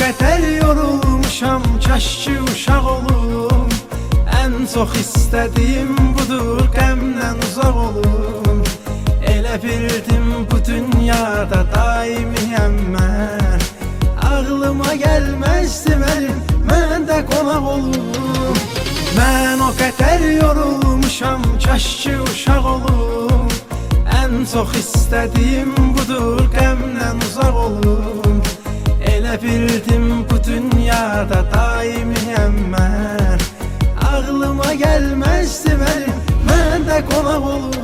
qədər yorulmuşam, kaşki uşaq olum. Ən çox istədiyim budur, qəmdən uzaq olum. Elə bildim bu dünyada daimiyəm mən. Ağlıma gəlməzdi mənim, mən də qonaq olum. Mən o qədər yorulmuşam, kaşki uşaq olum. Ən çox istədiyim budur, qəmdən uzaq olum. Elə bildim bu dünyada daimiyəm mən. Ağlıma gəlməzdi mənim, mən də qonaq olum.